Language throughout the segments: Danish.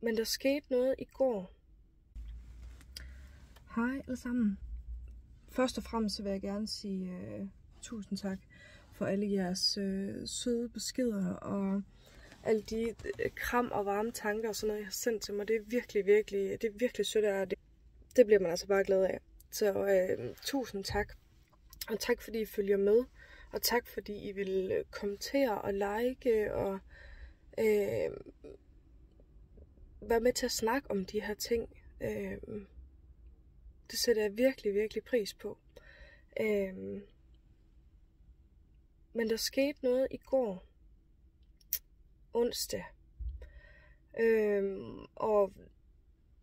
Men der skete noget i går. Hej alle sammen. Først og fremmest vil jeg gerne sige tusind tak for alle jeres søde beskeder og alle de kram og varme tanker og sådan noget, jeg har sendt til mig. Det er virkelig sødt af det. Det bliver man altså bare glad af. Så tusind tak. Og tak fordi I følger med. Og tak fordi I vil kommentere og like og være med til at snakke om de her ting. Det sætter jeg virkelig pris på. Men der skete noget i går. Onsdag. Og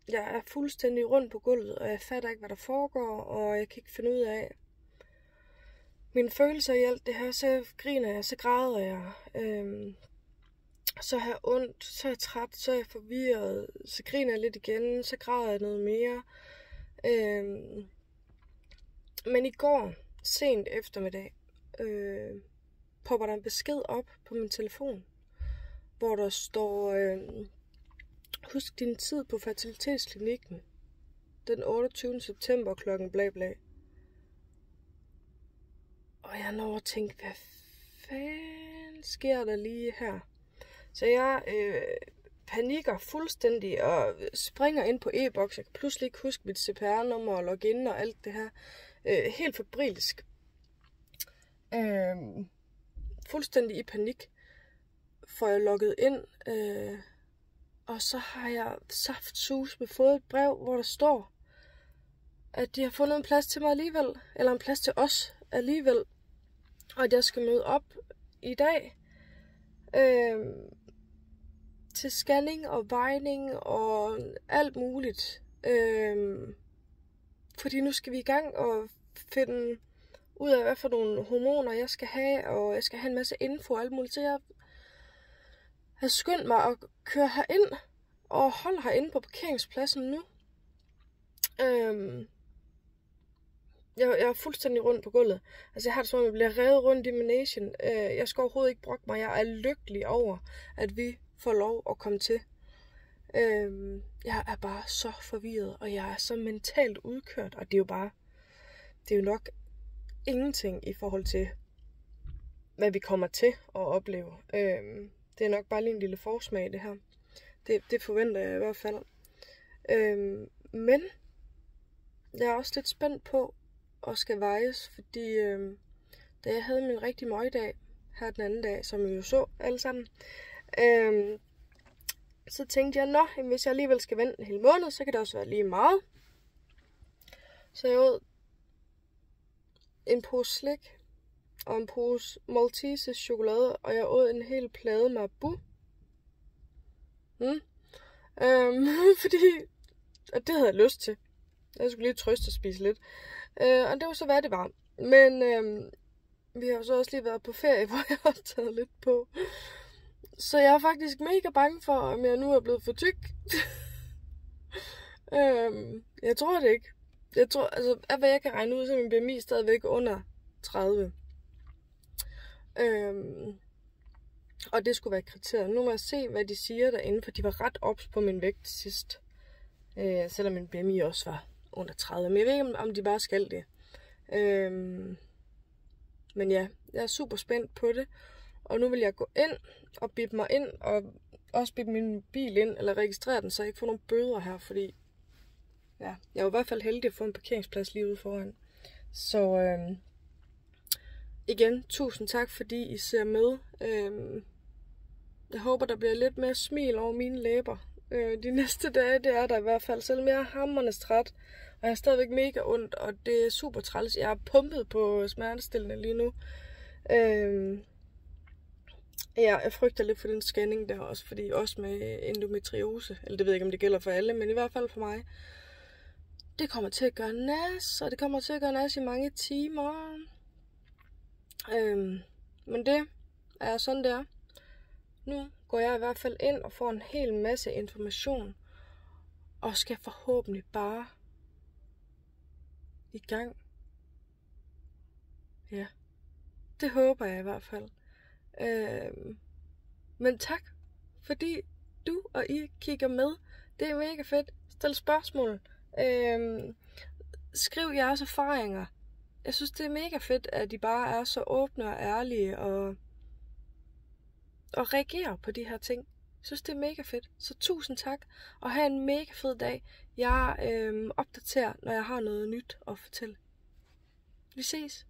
jeg er fuldstændig rundt på gulvet, og jeg fatter ikke, hvad der foregår, og jeg kan ikke finde ud af mine følelser i alt det her. Så griner jeg, så græder jeg. Så har jeg ondt, så er jeg træt, så er jeg forvirret, så griner jeg lidt igen, så græder jeg noget mere. Men i går, sent eftermiddag, popper der en besked op på min telefon, hvor der står, husk din tid på fertilitetsklinikken, den 28. september klokken bla bla. Og jeg når at tænke, hvad fanden sker der lige her? Så jeg panikker fuldstændig og springer ind på e-boks. Jeg kan pludselig ikke huske mit CPR-nummer og login og alt det her. Helt febrilsk. Fuldstændig i panik får jeg logget ind. Og så har jeg saftsus med fået et brev, hvor der står, at de har fundet en plads til mig alligevel. Eller en plads til os alligevel. Og at jeg skal møde op i dag. Til scanning og vejning og alt muligt. Fordi nu skal vi i gang og finde ud af, hvad for nogle hormoner jeg skal have, og jeg skal have en masse info og alt muligt. Så jeg har skyndt mig at køre herind og holde herinde på parkeringspladsen nu. Jeg er fuldstændig rundt på gulvet. Altså jeg har det som om, jeg bliver revet rundt i managen. Jeg skal overhovedet ikke brokke mig. Jeg er lykkelig over, at vi får lov at komme til. Jeg er bare så forvirret, og jeg er så mentalt udkørt. Og det er jo nok ingenting i forhold til, hvad vi kommer til at opleve. Det er nok bare lige en lille forsmag, det her. Det forventer jeg i hvert fald. Men jeg er også lidt spændt på at skal vejes, fordi da jeg havde min rigtig møgdag her den anden dag, som vi jo så alle sammen, så tænkte jeg, hvis jeg alligevel skal vente en hel måned, så kan det også være lige meget. Så jeg åd en pose slik og en pose Maltesers chokolade, og jeg åd en hel plade Marabou. Fordi og det havde jeg lyst til. Jeg skulle lige trøste og spise lidt. Og det var så, hvad det var. Men vi har jo så også lige været på ferie, hvor jeg har taget lidt på. Så jeg er faktisk mega bange for, om jeg nu er blevet for tyk. Jeg tror det ikke. Jeg tror, altså, af hvad jeg kan regne ud, så er min BMI stadigvæk under 30. Og det skulle være kriteriet. Nu må jeg se, hvad de siger derinde, for de var ret ops på min vægt sidst. Selvom min BMI også var under 30. Men jeg ved ikke, om de bare skal det. Men ja, jeg er super spændt på det. Og nu vil jeg gå ind og bippe mig ind, og også bippe min bil ind, eller registrere den, så jeg ikke får nogle bøder her, fordi ja, jeg er i hvert fald heldig at få en parkeringsplads lige ude foran. Så igen, tusind tak, fordi I ser med. Jeg håber, der bliver lidt mere smil over mine læber de næste dage. Det er der i hvert fald, selvom jeg er hamrende træt, og jeg er stadigvæk mega ondt, og det er super træls. Jeg er pumpet på smertestillende lige nu. Ja, jeg frygter lidt for den scanning der også, fordi også med endometriose, eller det ved jeg ikke, om det gælder for alle, men i hvert fald for mig, det kommer til at gøre nas, og det kommer til at gøre nas i mange timer. Men det er sådan, det er. Nu går jeg i hvert fald ind og får en hel masse information, og skal forhåbentlig bare i gang. Ja, det håber jeg i hvert fald. Men tak, fordi du og I kigger med Det er mega fedt. Stil spørgsmål. Skriv jeres erfaringer. Jeg synes, det er mega fedt, at de bare er så åbne og ærlige og reagerer på de her ting. Jeg synes, det er mega fedt. Så tusind tak, og have en mega fed dag. Jeg opdaterer, når jeg har noget nyt at fortælle. Vi ses.